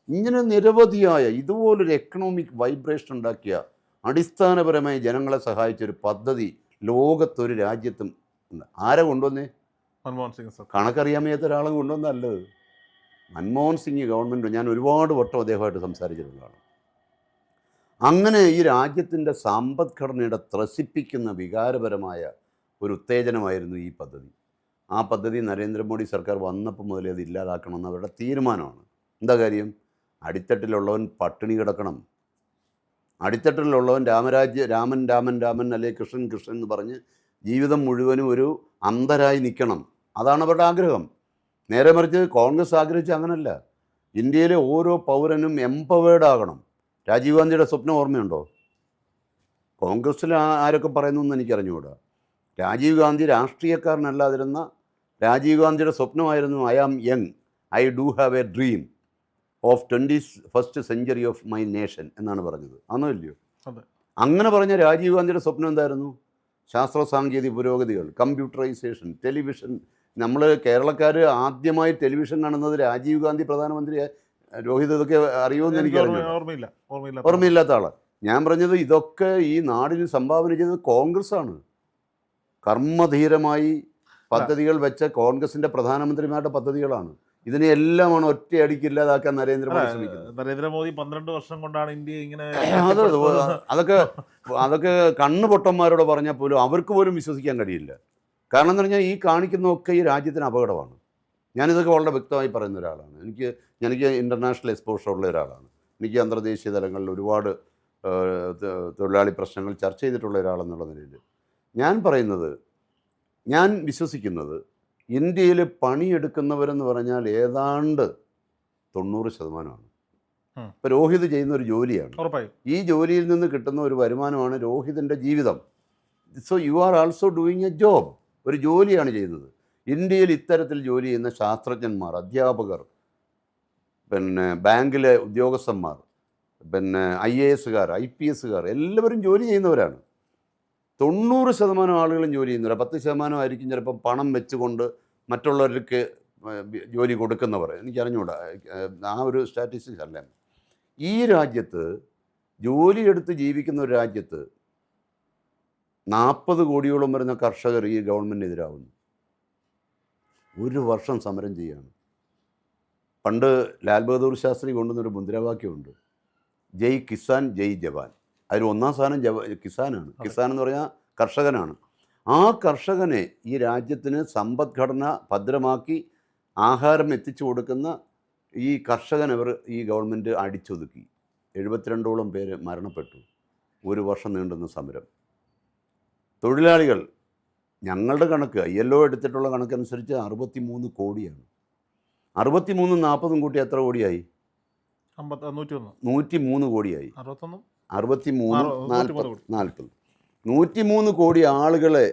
B: ഇങ്ങനെ നിരവധിയായ ഇതുപോലൊരു എക്കണോമിക് വൈബ്രേഷൻ ഉണ്ടാക്കിയ, അടിസ്ഥാനപരമായി ജനങ്ങളെ സഹായിച്ചൊരു പദ്ധതി ലോകത്തൊരു രാജ്യത്തും ഉണ്ട്. ആരെ കൊണ്ടുവന്നേ? മൻമോഹൻ സിംഗ്. കണക്കറിയാൻ വയ്യാത്ത ഒരാളെ കൊണ്ടുവന്നല്ലത്. മൻമോഹൻ സിംഗ് ഗവൺമെൻറ്, ഞാൻ ഒരുപാട് വട്ടം അദ്ദേഹമായിട്ട് സംസാരിച്ചിട്ടുള്ളതാണ്. അങ്ങനെ ഈ രാജ്യത്തിൻ്റെ സമ്പദ്ഘടനയുടെ ത്രസിപ്പിക്കുന്ന വികാരപരമായ ഒരു ഉത്തേജനമായിരുന്നു ഈ പദ്ധതി. ആ പദ്ധതി നരേന്ദ്രമോദി സർക്കാർ വന്നപ്പോൾ മുതലേ അത് ഇല്ലാതാക്കണമെന്ന് അവരുടെ തീരുമാനമാണ്. എന്താ കാര്യം? അടിത്തട്ടിലുള്ളവൻ പട്ടിണി കിടക്കണം, അടിത്തട്ടിലുള്ളവൻ രാമൻ അല്ലെങ്കിൽ കൃഷ്ണൻ എന്ന് പറഞ്ഞ് ജീവിതം മുഴുവനും ഒരു അന്ധരായി നിൽക്കണം. അതാണ് അവരുടെ ആഗ്രഹം. നേരെ മറിച്ച് കോൺഗ്രസ് ആഗ്രഹിച്ച അങ്ങനല്ല. ഇന്ത്യയിലെ ഓരോ പൗരനും എംപവേർഡ് ആകണം. രാജീവ് ഗാന്ധിയുടെ സ്വപ്നം ഓർമ്മയുണ്ടോ? കോൺഗ്രസ്സിൽ ആരൊക്കെ പറയുന്നു എന്ന് എനിക്കറിഞ്ഞുകൂടാ. രാജീവ് ഗാന്ധി രാഷ്ട്രീയക്കാരനല്ലാതിരുന്ന രാജീവ് ഗാന്ധിയുടെ സ്വപ്നമായിരുന്നു I am young, I do have a dream of 21st century of my nation എന്നാണ് പറഞ്ഞത്. ആണോ ഇല്ലയോ? അങ്ങനെ പറഞ്ഞ രാജീവ് ഗാന്ധിയുടെ സ്വപ്നം എന്തായിരുന്നു? ശാസ്ത്ര സാങ്കേതിക പുരോഗതികൾ, കമ്പ്യൂട്ടറൈസേഷൻ, ടെലിവിഷൻ. നമ്മൾ കേരളക്കാർ ആദ്യമായി ടെലിവിഷൻ കാണുന്നത് രാജീവ് ഗാന്ധി പ്രധാനമന്ത്രി, രോഹിത് ഇതൊക്കെ അറിയുമെന്ന് എനിക്കറിഞ്ഞു. ഓർമ്മയില്ലാത്ത ആളാണ്. ഞാൻ പറഞ്ഞത് ഇതൊക്കെ ഈ നാടിന് സംഭാവന ചെയ്തത് കോൺഗ്രസ്സാണ്. കർമ്മധീരമായി പദ്ധതികൾ വെച്ച കോൺഗ്രസിൻ്റെ പ്രധാനമന്ത്രിമാരുടെ പദ്ധതികളാണ്. ഇതിനെല്ലാമാണ് ഒറ്റയടിക്ക് ഇല്ലാതാക്കാൻ നരേന്ദ്രമോദി ശ്രമിക്കുന്നത്.
A: നരേന്ദ്രമോദി 12 വർഷം കൊണ്ടാണ് ഇന്ത്യ ഇങ്ങനെ.
B: അതൊക്കെ കണ്ണുപൊട്ടന്മാരോട് പറഞ്ഞാൽ പോലും അവർക്ക് പോലും വിശ്വസിക്കാൻ കഴിയില്ല. കാരണം എന്ന് പറഞ്ഞാൽ ഈ കാണിക്കുന്നതൊക്കെ ഈ രാജ്യത്തിന് അപകടമാണ്. ഞാനിതൊക്കെ വളരെ വ്യക്തമായി പറയുന്ന ഒരാളാണ്. എനിക്ക് ഇൻ്റർനാഷണൽ എക്സ്പോഷർ ഉള്ള ഒരാളാണ്. എനിക്ക് അന്തർദേശീയ തലങ്ങളിൽ ഒരുപാട് തൊഴിലാളി പ്രശ്നങ്ങൾ ചർച്ച ചെയ്തിട്ടുള്ള ഒരാളെന്നുള്ള നിലയിൽ ഞാൻ പറയുന്നത്, ഞാൻ വിശ്വസിക്കുന്നത് ഇന്ത്യയിൽ പണിയെടുക്കുന്നവരെന്ന് പറഞ്ഞാൽ ഏതാണ്ട് 90%. ഇപ്പോൾ രോഹിത് ചെയ്യുന്ന ഒരു ജോലിയാണ്. ഈ ജോലിയിൽ നിന്ന് കിട്ടുന്ന ഒരു വരുമാനമാണ് രോഹിതിൻ്റെ ജീവിതം. So you are also doing A job. ഒരു ജോലിയാണ് ചെയ്യുന്നത്. ഇന്ത്യയിൽ ഇത്തരത്തിൽ ജോലി ചെയ്യുന്ന ശാസ്ത്രജ്ഞന്മാർ, അധ്യാപകർ, പിന്നെ ബാങ്കിലെ ഉദ്യോഗസ്ഥന്മാർ, പിന്നെ IASകാർ, IPSകാർ എല്ലാവരും ജോലി ചെയ്യുന്നവരാണ്. 90% ആളുകളും ജോലി ചെയ്യുന്നവരാണ്. 10% ആയിരിക്കും ചിലപ്പം പണം വെച്ചുകൊണ്ട് മറ്റുള്ളവർക്ക് ജോലി കൊടുക്കുന്നവർ. എനിക്കറിഞ്ഞൂടാ, ആ ഒരു സ്റ്റാറ്റിസ്റ്റിക്സ് അല്ല. ഈ രാജ്യത്ത് ജോലിയെടുത്ത് ജീവിക്കുന്ന ഒരു രാജ്യത്ത് 40 കോടിയോളം വരുന്ന കർഷകർ ഈ ഗവൺമെൻറ്റിനെതിരാവുന്നു. ഒരു വർഷം സമരം ചെയ്യാണ്. പണ്ട് ലാൽ ബഹദൂർ ശാസ്ത്രി കൊണ്ടുവന്നൊരു മുദ്രാവാക്യമുണ്ട്, ജയ് കിസാൻ ജയ് ജവാൻ. അതിൽ ഒന്നാം സ്ഥാനം കിസാനാണ്. കിസാൻ എന്ന് പറഞ്ഞാൽ കർഷകനാണ്. ആ കർഷകനെ ഈ രാജ്യത്തിന് സമ്പദ്ഘടന ഭദ്രമാക്കി ആഹാരം എത്തിച്ചു കൊടുക്കുന്ന ഈ കർഷകനവർ ഈ ഗവൺമെൻറ് അടിച്ചൊതുക്കി. 72ഓളം പേര് മരണപ്പെട്ടു. ഒരു വർഷം നീണ്ടുന്ന സമരം. തൊഴിലാളികൾ, ഞങ്ങളുടെ കണക്ക് ILO എടുത്തിട്ടുള്ള കണക്കനുസരിച്ച് 63 കോടിയാണ്. 63 40 കൂട്ടി എത്ര കോടിയായി? 103 കോടിയായി. 63 40 103 കോടി ആളുകളെ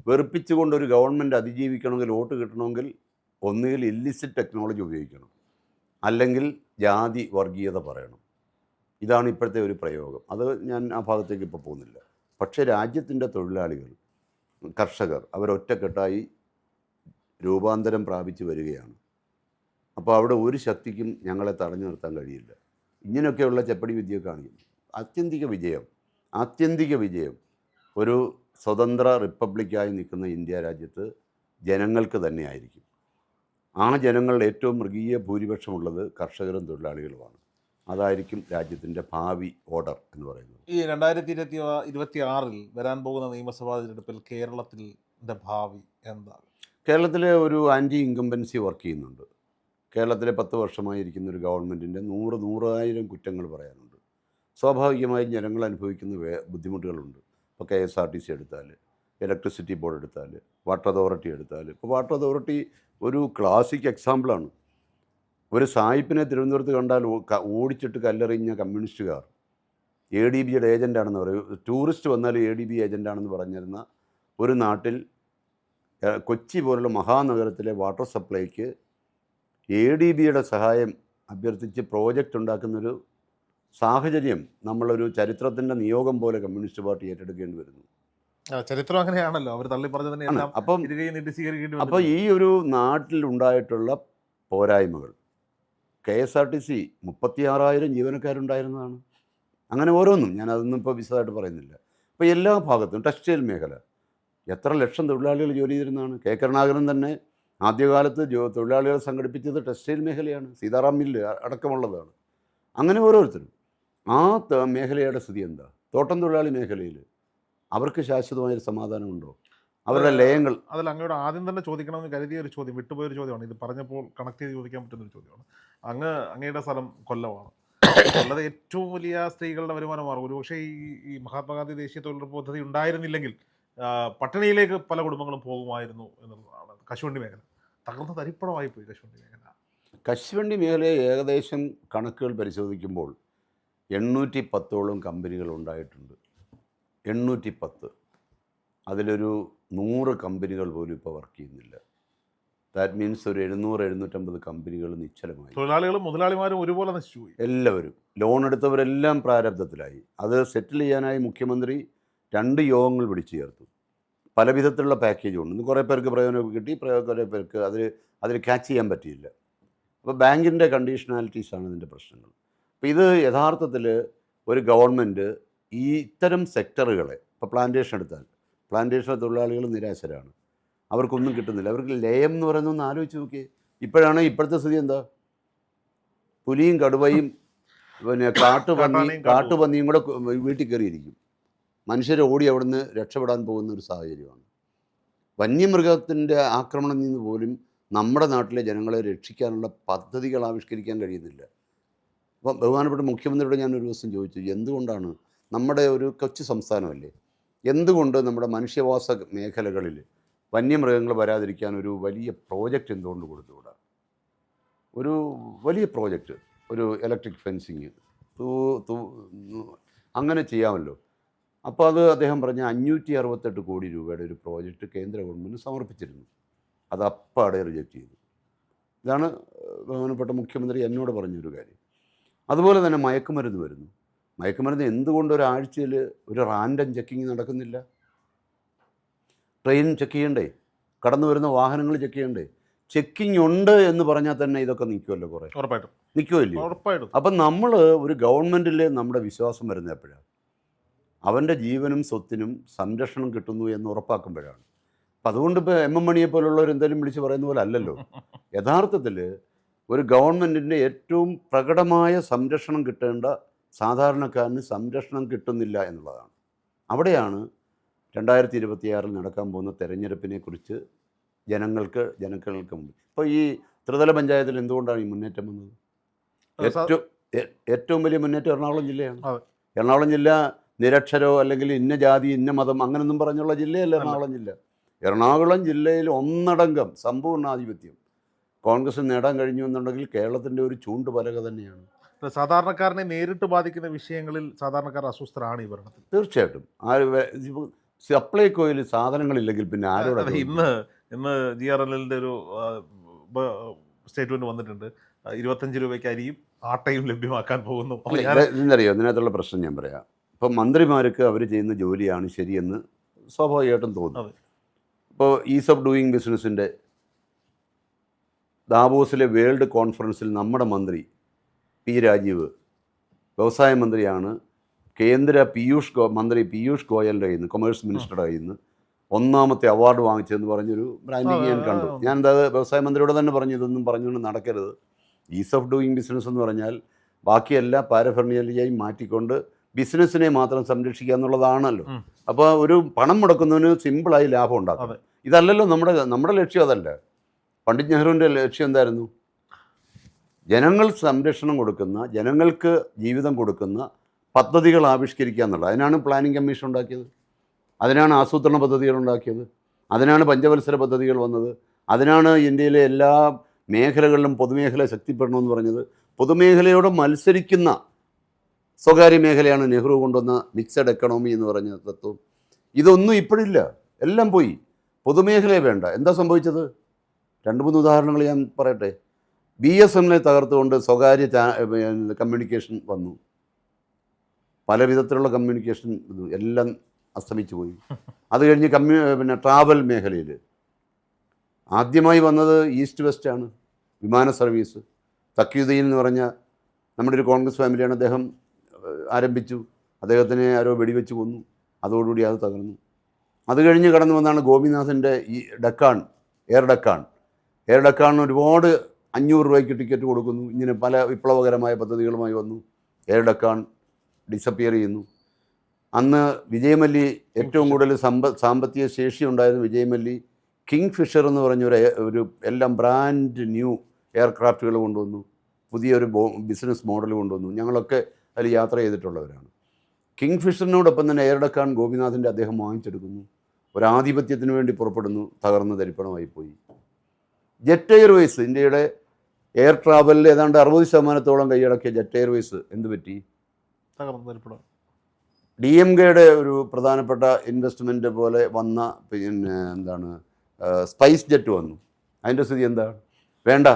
B: വെറുപ്പിച്ചുകൊണ്ടൊരു ഗവൺമെൻറ് അതിജീവിക്കണമെങ്കിൽ, വോട്ട് കിട്ടണമെങ്കിൽ ഒന്നുകിൽ ഇല്ലിസിറ്റ് ടെക്നോളജി ഉപയോഗിക്കണം, അല്ലെങ്കിൽ ജാതി വർഗീയത പറയണം. ഇതാണ് ഇപ്പോഴത്തെ ഒരു പ്രയോഗം. അത് ഞാൻ ആ ഭാഗത്തേക്ക് ഇപ്പോൾ പോകുന്നില്ല. പക്ഷേ രാജ്യത്തിൻ്റെ തൊഴിലാളികൾ, കർഷകർ അവരൊറ്റക്കെട്ടായി രൂപാന്തരം പ്രാപിച്ചു വരികയാണ്. അപ്പോൾ അവിടെ ഒരു ശക്തിക്കും ഞങ്ങളെ തടഞ്ഞു നിർത്താൻ കഴിയില്ല. ഇങ്ങനെയൊക്കെയുള്ള ചെപ്പടി വിദ്യയൊക്കെ കാണിക്കുന്നു. ആത്യന്തിക വിജയം ഒരു സ്വതന്ത്ര റിപ്പബ്ലിക്കായി നിൽക്കുന്ന ഇന്ത്യ രാജ്യത്ത് ജനങ്ങൾക്ക് തന്നെയായിരിക്കും. ആ ജനങ്ങളുടെ ഏറ്റവും മൃഗീയ ഭൂരിപക്ഷമുള്ളത് കർഷകരും തൊഴിലാളികളുമാണ്. അതായിരിക്കും രാജ്യത്തിൻ്റെ ഭാവി ഓർഡർ എന്ന് പറയുന്നത്.
A: ഈ 2026 വരാൻ പോകുന്ന നിയമസഭാ തിരഞ്ഞെടുപ്പിൽ കേരളത്തിൻ്റെ ഭാവി എന്താണ്?
B: കേരളത്തിലെ ഒരു ആൻറ്റി ഇൻകംബൻസി വർക്ക് ചെയ്യുന്നുണ്ട്. കേരളത്തിലെ 10 വർഷമായി ഇരിക്കുന്ന ഒരു ഗവൺമെൻറ്റിൻ്റെ 100,000 കുറ്റങ്ങൾ പറയാനുണ്ട്. സ്വാഭാവികമായും ജനങ്ങൾ അനുഭവിക്കുന്ന ബുദ്ധിമുട്ടുകളുണ്ട്. ഇപ്പോൾ KSRTC എടുത്താൽ, ഇലക്ട്രിസിറ്റി ബോർഡ് എടുത്താൽ, വാട്ടർ അതോറിറ്റി എടുത്താൽ, ഇപ്പോൾ വാട്ടർ അതോറിറ്റി ഒരു ക്ലാസിക് എക്സാമ്പിളാണ്. ഒരു സായിപ്പിനെ തിരുവനന്തപുരത്ത് കണ്ടാൽ ഓടിച്ചിട്ട് കല്ലെറിഞ്ഞ കമ്മ്യൂണിസ്റ്റുകാർ ADBയുടെ ഏജൻ്റാണെന്ന് പറയും. ടൂറിസ്റ്റ് വന്നാൽ ADB ഏജൻ്റാണെന്ന് പറഞ്ഞിരുന്ന ഒരു നാട്ടിൽ, കൊച്ചി പോലുള്ള മഹാനഗരത്തിലെ വാട്ടർ സപ്ലൈക്ക് ADBയുടെ സഹായം അഭ്യർത്ഥിച്ച് പ്രോജക്റ്റ് ഉണ്ടാക്കുന്നൊരു സാഹചര്യം നമ്മളൊരു ചരിത്രത്തിൻ്റെ നിയോഗം പോലെ കമ്മ്യൂണിസ്റ്റ് പാർട്ടി ഏറ്റെടുക്കേണ്ടി വരുന്നു.
A: ചരിത്രം അങ്ങനെയാണല്ലോ, അവർ തള്ളി പറഞ്ഞതിനെ.
B: അപ്പോൾ ഈ ഒരു നാട്ടിലുണ്ടായിട്ടുള്ള പോരായ്മകൾ, KSRTC 36,000 ജീവനക്കാരുണ്ടായിരുന്നതാണ്. അങ്ങനെ ഓരോന്നും ഞാൻ അതൊന്നും ഇപ്പോൾ വിശദമായിട്ട് പറയുന്നില്ല. അപ്പോൾ എല്ലാ ഭാഗത്തും ടെക്സ്റ്റൈൽ മേഖല എത്ര ലക്ഷം തൊഴിലാളികൾ ജോലി ചെയ്തിരുന്നതാണ്. K. കരുണാകരൻ തന്നെ ആദ്യകാലത്ത് തൊഴിലാളികളെ സംഘടിപ്പിച്ചത് ടെക്സ്റ്റൈൽ മേഖലയാണ്, സീതാറാം മില്ല് അടക്കമുള്ളതാണ്. അങ്ങനെ ഓരോരുത്തരും ആ മേഖലയുടെ സ്ഥിതി എന്താ? തോട്ടം തൊഴിലാളി മേഖലയിൽ അവർക്ക് ശാശ്വതമായൊരു സമാധാനമുണ്ടോ? അവരുടെ ലയങ്ങൾ.
A: അതിൽ അങ്ങയുടെ ആദ്യം തന്നെ ചോദിക്കണമെന്ന് കരുതിയ ഒരു ചോദ്യം, വിട്ടുപോയൊരു ചോദ്യമാണ്. ഇത് പറഞ്ഞപ്പോൾ കണക്ട് ചെയ്ത് ചോദിക്കാൻ പറ്റുന്നൊരു ചോദ്യമാണ്. അങ്ങയുടെ സ്ഥലം കൊല്ലമാണ്. കൊല്ലത്തെ ഏറ്റവും വലിയ സ്ത്രീകളുടെ വരുമാന മാർഗം. ഒരുപക്ഷെ ഈ മഹാത്മാഗാന്ധി ദേശീയ തൊഴിലുറപ്പ് പദ്ധതി ഉണ്ടായിരുന്നില്ലെങ്കിൽ പട്ടിണിയിലേക്ക് പല കുടുംബങ്ങളും പോകുമായിരുന്നു എന്നുള്ളതാണ്. കശുവണ്ടി മേഖല തകർന്ന് തരിപ്പണമായിപ്പോയി.
B: കശുവണ്ടി മേഖലയെ ഏകദേശം കണക്കുകൾ പരിശോധിക്കുമ്പോൾ 810ഓളം കമ്പനികൾ ഉണ്ടായിട്ടുണ്ട്. 810. അതിലൊരു 100 കമ്പനികൾ പോലും ഇപ്പോൾ വർക്ക് ചെയ്യുന്നില്ല. ദാറ്റ് മീൻസ് ഒരു 700-750 കമ്പനികൾ നിശ്ചലമായി.
A: തൊഴിലാളികളും മുതലാളിമാരും ഒരുപോലെ നശിച്ചുപോയി.
B: എല്ലാവരും ലോൺ എടുത്തവരെല്ലാം പ്രാരബ്ധത്തിലായി. അത് സെറ്റിൽ ചെയ്യാനായി മുഖ്യമന്ത്രി 2 യോഗങ്ങൾ വിളിച്ചു ചേർത്തു. പല വിധത്തിലുള്ള പാക്കേജ് ഉണ്ട്. ഇന്ന് കുറേ പേർക്ക് പ്രയോജനം കിട്ടി, കുറേ പേർക്ക് അതിൽ ക്യാച്ച് ചെയ്യാൻ പറ്റിയില്ല. അപ്പോൾ ബാങ്കിൻ്റെ കണ്ടീഷണാലിറ്റീസാണ് ഇതിൻ്റെ പ്രശ്നങ്ങൾ. അപ്പോൾ ഇത് യഥാർത്ഥത്തിൽ ഒരു ഗവൺമെൻറ് ഈ ഇത്തരം സെക്ടറുകളെ, ഇപ്പോൾ പ്ലാന്റേഷൻ എടുത്താൽ പ്ലാന്റേഷൻ തൊഴിലാളികൾ നിരാശരാണ്, അവർക്കൊന്നും കിട്ടുന്നില്ല. അവർക്ക് ലയം എന്ന് പറയുന്നത് ഒന്ന് ആലോചിച്ച് നോക്കിയേ. ഇപ്പോഴത്തെ സ്ഥിതി എന്താ? പുലിയും കടുവയും പിന്നെ കാട്ടുപന്നിയും കൂടെ വീട്ടിൽ കയറിയിരിക്കും. മനുഷ്യർ ഓടി അവിടുന്ന് രക്ഷപ്പെടാൻ പോകുന്ന ഒരു സാഹചര്യമാണ്. വന്യമൃഗത്തിൻ്റെ ആക്രമണത്തിൽ നിന്ന് പോലും നമ്മുടെ നാട്ടിലെ ജനങ്ങളെ രക്ഷിക്കാനുള്ള പദ്ധതികൾ ആവിഷ്കരിക്കാൻ കഴിയുന്നില്ല. അപ്പം ബഹുമാനപ്പെട്ട മുഖ്യമന്ത്രിയോട് ഞാൻ ഒരു ദിവസം ചോദിച്ചു, എന്തുകൊണ്ടാണ് നമ്മുടെ ഒരു കൊച്ചു സംസ്ഥാനമല്ലേ, എന്തുകൊണ്ട് നമ്മുടെ മനുഷ്യവാസ മേഖലകളിൽ വന്യമൃഗങ്ങൾ വരാതിരിക്കാൻ ഒരു വലിയ പ്രോജക്റ്റ് എന്തുകൊണ്ട് കൊടുത്തുകൂടാ? ഒരു വലിയ പ്രോജക്റ്റ്, ഒരു ഇലക്ട്രിക് ഫെൻസിങ് അങ്ങനെ ചെയ്യാമല്ലോ. അപ്പോൾ അത് അദ്ദേഹം പറഞ്ഞ 568 കോടി രൂപയുടെ ഒരു പ്രോജക്റ്റ് കേന്ദ്ര ഗവൺമെൻറ് സമർപ്പിച്ചിരുന്നു. അത് അപ്പാടെ റിജക്റ്റ് ചെയ്തു. ഇതാണ് ബഹുമാനപ്പെട്ട മുഖ്യമന്ത്രി എന്നോട് പറഞ്ഞൊരു കാര്യം. അതുപോലെ തന്നെ മയക്കുമരുന്ന് വരുന്നു. മയക്കുമരുന്ന് എന്തുകൊണ്ട് ഒരാഴ്ചയിൽ ഒരു റാൻഡം ചെക്കിങ് നടക്കുന്നില്ല? ട്രെയിൻ ചെക്ക് ചെയ്യണ്ടേ? കടന്നു വരുന്ന വാഹനങ്ങൾ ചെക്ക് ചെയ്യണ്ടേ? ചെക്കിങ് ഉണ്ട് എന്ന് പറഞ്ഞാൽ തന്നെ ഇതൊക്കെ നിൽക്കുമല്ലോ, കുറേ
A: ഉറപ്പായിട്ടും
B: നിൽക്കുമല്ലോ.
A: ഉറപ്പായിട്ടും.
B: അപ്പം നമ്മൾ ഒരു ഗവൺമെൻറ്റിൽ നമ്മുടെ വിശ്വാസം വരുന്നത് എപ്പോഴാണ്? അവൻ്റെ ജീവനും സ്വത്തിനും സംരക്ഷണം കിട്ടുന്നു എന്ന് ഉറപ്പാക്കുമ്പോഴാണ്. അപ്പം അതുകൊണ്ട് ഇപ്പോൾ എം മണിയെ പോലുള്ളവർ എന്തെങ്കിലും വിളിച്ച് പറയുന്ന പോലെ അല്ലല്ലോ. യഥാർത്ഥത്തിൽ ഒരു ഗവൺമെൻറ്റിൻ്റെ ഏറ്റവും പ്രകടമായ സംരക്ഷണം കിട്ടേണ്ട സാധാരണക്കാരന് സംരക്ഷണം കിട്ടുന്നില്ല എന്നുള്ളതാണ്. അവിടെയാണ് 2026 നടക്കാൻ പോകുന്ന തെരഞ്ഞെടുപ്പിനെക്കുറിച്ച് ജനങ്ങൾക്ക് മുമ്പ് ഇപ്പോൾ ഈ ത്രിതല പഞ്ചായത്തിൽ എന്തുകൊണ്ടാണ് ഈ മുന്നേറ്റം വന്നത്? ഏറ്റവും വലിയ മുന്നേറ്റം എറണാകുളം ജില്ലയാണ്. എറണാകുളം ജില്ല നിരക്ഷരോ അല്ലെങ്കിൽ ഇന്ന ജാതി ഇന്ന മതം അങ്ങനൊന്നും പറഞ്ഞുള്ള ജില്ലയല്ല എറണാകുളം ജില്ല. എറണാകുളം ജില്ലയിൽ ഒന്നടങ്കം സമ്പൂർണ്ണാധിപത്യം കോൺഗ്രസ് നേടാൻ കഴിഞ്ഞു എന്നുണ്ടെങ്കിൽ കേരളത്തിൻ്റെ ഒരു ചൂണ്ടുപലക തന്നെയാണ്.
A: സാധാരണക്കാരനെ നേരിട്ട് ബാധിക്കുന്ന വിഷയങ്ങളിൽ സാധാരണക്കാർ അസ്വസ്ഥരാണ് ഈ ഭരണത്തിൽ.
B: തീർച്ചയായിട്ടും. സപ്ലൈകോയിൽ സാധനങ്ങളില്ലെങ്കിൽ പിന്നെ ആരോട്?
A: ഇന്ന് GRLന്റെ ഒരു സ്റ്റേറ്റ്മെന്റ് വന്നിട്ടുണ്ട്, 25 രൂപയ്ക്ക് അരിയും ആട്ടയും ലഭ്യമാക്കാൻ പോകുന്നു.
B: ഇതെന്നറിയോ, ഇതിനകത്തുള്ള പ്രശ്നം ഞാൻ പറയാം. ഇപ്പം മന്ത്രിമാർക്ക് അവർ ചെയ്യുന്ന ജോലിയാണ് ശരിയെന്ന് സ്വാഭാവികമായിട്ടും തോന്നും. ഇപ്പോൾ ഈസ് ഓഫ് ഡൂയിങ് ബിസിനസ്സിൻ്റെ ദാവോസിലെ വേൾഡ് കോൺഫറൻസിൽ നമ്മുടെ മന്ത്രി പി രാജീവ്, വ്യവസായ മന്ത്രിയാണ്, കേന്ദ്ര മന്ത്രി പീയൂഷ് ഗോയലിൻ്റെ കയ്യിൽ നിന്ന്, കൊമേഴ്സ് മിനിസ്റ്ററുടെ കയ്യിൽ നിന്ന് ഒന്നാമത്തെ അവാർഡ് വാങ്ങിച്ചതെന്ന് പറഞ്ഞൊരു ബ്രാൻഡിങ് ഞാൻ കണ്ടു. ഞാൻ എന്താ വ്യവസായ മന്ത്രിയോട് തന്നെ പറഞ്ഞു, ഇതൊന്നും പറഞ്ഞുകൊണ്ട് നടക്കരുത്. ഈസ് ഓഫ് ഡൂയിങ് ബിസിനസ് എന്ന് പറഞ്ഞാൽ ബാക്കിയെല്ലാം പാരഫെർണിയലിയായി മാറ്റിക്കൊണ്ട് ബിസിനസ്സിനെ മാത്രം സംരക്ഷിക്കുക എന്നുള്ളതാണല്ലോ. അപ്പോൾ ഒരു പണം മുടക്കുന്നതിന് സിമ്പിളായി ലാഭം ഉണ്ടാക്കും. ഇതല്ലല്ലോ നമ്മുടെ ലക്ഷ്യം. അതല്ല. പണ്ഡിറ്റ് നെഹ്റുവിൻ്റെ ലക്ഷ്യം എന്തായിരുന്നു? ജനങ്ങൾ സംരക്ഷണം കൊടുക്കുന്ന, ജനങ്ങൾക്ക് ജീവിതം കൊടുക്കുന്ന പദ്ധതികൾ ആവിഷ്കരിക്കുക എന്നുള്ളത്. അതിനാണ് പ്ലാനിംഗ് കമ്മീഷൻ ഉണ്ടാക്കിയത്, അതിനാണ് ആസൂത്രണ പദ്ധതികൾ ഉണ്ടാക്കിയത്, അതിനാണ് പഞ്ചവത്സര പദ്ധതികൾ വന്നത്, അതിനാണ് ഇന്ത്യയിലെ എല്ലാ മേഖലകളിലും പൊതുമേഖല ശക്തിപ്പെടണമെന്ന് പറഞ്ഞത്. പൊതുമേഖലയോട് മത്സരിക്കുന്ന സ്വകാര്യ മേഖലയാണ് നെഹ്റു കൊണ്ടുവന്ന മിക്സഡ് എക്കണോമി എന്ന് പറഞ്ഞ തത്വം. ഇതൊന്നും ഇപ്പോഴില്ല, എല്ലാം പോയി. പൊതുമേഖലയെ വേണ്ട. എന്താ സംഭവിച്ചത്? 2-3 ഉദാഹരണങ്ങൾ ഞാൻ പറയട്ടെ. BSNL തകർത്തുകൊണ്ട് സ്വകാര്യ കമ്മ്യൂണിക്കേഷൻ വന്നു. പല വിധത്തിലുള്ള കമ്മ്യൂണിക്കേഷൻ എല്ലാം അസ്തമിച്ചു പോയി. അത് കഴിഞ്ഞ് പിന്നെ ട്രാവൽ മേഖലയിൽ ആദ്യമായി വന്നത് ഈസ്റ്റ് വെസ്റ്റാണ്, വിമാന സർവീസ്. തക്യുദ്ദീൻ എന്ന് പറഞ്ഞ നമ്മുടെ ഒരു കോൺഗ്രസ് ഫാമിലിയാണ്, അദ്ദേഹം ആരംഭിച്ചു. അദ്ദേഹത്തിനെ ആരോ വെടിവെച്ച് കൊന്നു. അതോടുകൂടി അത് തകർന്നു. അത് കഴിഞ്ഞ് കടന്നു വന്നാണ് ഗോപിനാഥിൻ്റെ ഈ എയർ ഡക്കാണിന് ഒരുപാട് 500 രൂപയ്ക്ക് ടിക്കറ്റ് കൊടുക്കുന്നു. ഇങ്ങനെ പല വിപ്ലവകരമായ പദ്ധതികളുമായി വന്നു. എയർ ഡക്കാൻ ഡിസപ്പിയർ ചെയ്യുന്നു. അന്ന് വിജയമല്ലി ഏറ്റവും കൂടുതൽ സാമ്പത്തിക ശേഷി ഉണ്ടായിരുന്ന വിജയമല്ലി കിങ് ഫിഷർ എന്ന് പറഞ്ഞ ഒരു എല്ലാം ബ്രാൻഡ് ന്യൂ എയർക്രാഫ്റ്റുകൾ കൊണ്ടുവന്നു. പുതിയൊരു ബിസിനസ് മോഡൽ കൊണ്ടുവന്നു. ഞങ്ങളൊക്കെ അതിൽ യാത്ര ചെയ്തിട്ടുള്ളവരാണ്. കിങ് ഫിഷറിനോടൊപ്പം തന്നെ എയർ ഡക്കാൻ ഗോപിനാഥിൻ്റെ അദ്ദേഹം വാങ്ങിച്ചെടുക്കുന്നു. ഒരാധിപത്യത്തിന് വേണ്ടി പുറപ്പെടുന്നു. തകർന്ന തരിപ്പണമായിപ്പോയി. ജെറ്റ് എയർവേസ്, ഇന്ത്യയുടെ എയർ ട്രാവലിൽ ഏതാണ്ട് 60% കൈയടക്കിയ ജെറ്റ് എയർവേസ് എന്ത് പറ്റി? DMKയുടെ ഒരു പ്രധാനപ്പെട്ട ഇൻവെസ്റ്റ്മെൻറ്റ് പോലെ വന്ന പിന്നെ സ്പൈസ് ജെറ്റ് വന്നു. അതിൻ്റെ സ്ഥിതി എന്താണ്? വേണ്ട.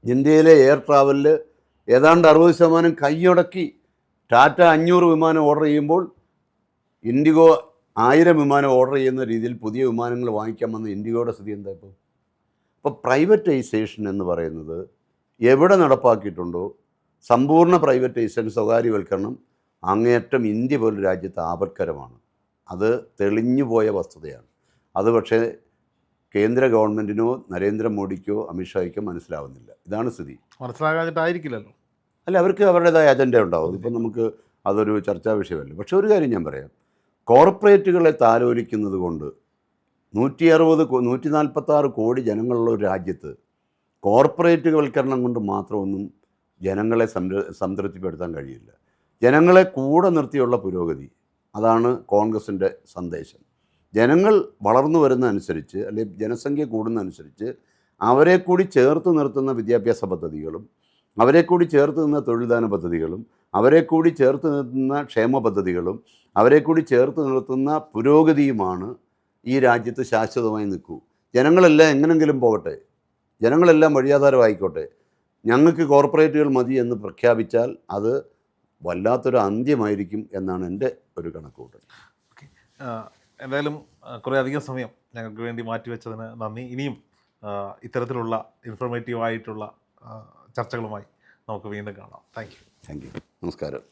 B: ഇന്ത്യയിലെ എയർ ട്രാവലിൽ ഏതാണ്ട് 60% കൈയടക്കി. ടാറ്റ 500 വിമാനം ഓർഡർ ചെയ്യുമ്പോൾ ഇൻഡിഗോ 1000 വിമാനം ഓർഡർ ചെയ്യുന്ന രീതിയിൽ പുതിയ വിമാനങ്ങൾ വാങ്ങിക്കാൻ വന്ന ഇൻഡിഗോയുടെ സ്ഥിതി എന്താ ഇപ്പോൾ? അപ്പോൾ പ്രൈവറ്റൈസേഷൻ എന്ന് പറയുന്നത് എവിടെ നടപ്പാക്കിയിട്ടുണ്ടോ സമ്പൂർണ്ണ പ്രൈവറ്റൈസേഷൻ, സ്വകാര്യവൽക്കരണം അങ്ങേയറ്റം ഇന്ത്യ പോലൊരു രാജ്യത്ത് ആപത്കരമാണ്. അത് തെളിഞ്ഞു പോയ വസ്തുതയാണ്. അത് പക്ഷേ കേന്ദ്ര ഗവൺമെൻറ്റിനോ നരേന്ദ്രമോദിക്കോ അമിത്ഷായ്ക്കോ മനസ്സിലാവുന്നില്ല. ഇതാണ് സ്ഥിതി.
A: മനസ്സിലാകാഞ്ഞിട്ടായിരിക്കില്ലല്ലോ.
B: അല്ല, അവർക്ക് അവരുടേതായ അജണ്ട ഉണ്ടാവും. ഇപ്പം നമുക്ക് അതൊരു ചർച്ചാ വിഷയമല്ല. പക്ഷെ ഒരു കാര്യം ഞാൻ പറയാം, കോർപ്പറേറ്റുകളെ താലോലിക്കുന്നത് കൊണ്ട് 146 കോടി ജനങ്ങളുള്ള ഒരു രാജ്യത്ത് കോർപ്പറേറ്റുവൽക്കരണം കൊണ്ട് മാത്രമൊന്നും ജനങ്ങളെ സംതൃപ്തിപ്പെടുത്താൻ കഴിയില്ല. ജനങ്ങളെ കൂടെ നിർത്തിയുള്ള പുരോഗതി, അതാണ് കോൺഗ്രസിൻ്റെ സന്ദേശം. ജനങ്ങൾ വളർന്നു വരുന്നതനുസരിച്ച്, അല്ലെങ്കിൽ ജനസംഖ്യ കൂടുന്നതനുസരിച്ച് അവരെ കൂടി ചേർത്ത് നിർത്തുന്ന വിദ്യാഭ്യാസ പദ്ധതികളും, അവരെ കൂടി ചേർത്ത് നിന്ന തൊഴിൽദാന പദ്ധതികളും, അവരെ കൂടി ചേർത്ത് നിർത്തുന്ന ക്ഷേമ പദ്ധതികളും, അവരെ കൂടി ചേർത്ത് നിർത്തുന്ന പുരോഗതിയുമാണ് ഈ രാജ്യത്ത് ശാശ്വതമായി നിൽക്കൂ. ജനങ്ങളെല്ലാം എങ്ങനെങ്കിലും പോകട്ടെ, ജനങ്ങളെല്ലാം വഴിയാധാരമായിക്കോട്ടെ, ഞങ്ങൾക്ക് കോർപ്പറേറ്റുകൾ മതി എന്ന് പ്രഖ്യാപിച്ചാൽ അത് വല്ലാത്തൊരു അന്ത്യമായിരിക്കും എന്നാണ് എൻ്റെ ഒരു കണക്കുകൂട്ടൽ.
A: ഓക്കെ, എന്തായാലും കുറേ അധികം സമയം ഞങ്ങൾക്ക് വേണ്ടി മാറ്റിവെച്ചതിന് നന്ദി. ഇനിയും ഇത്തരത്തിലുള്ള ഇൻഫോർമേറ്റീവായിട്ടുള്ള ചർച്ചകളുമായി നമുക്ക് വീണ്ടും കാണാം. Thank you.
B: നമസ്കാരം.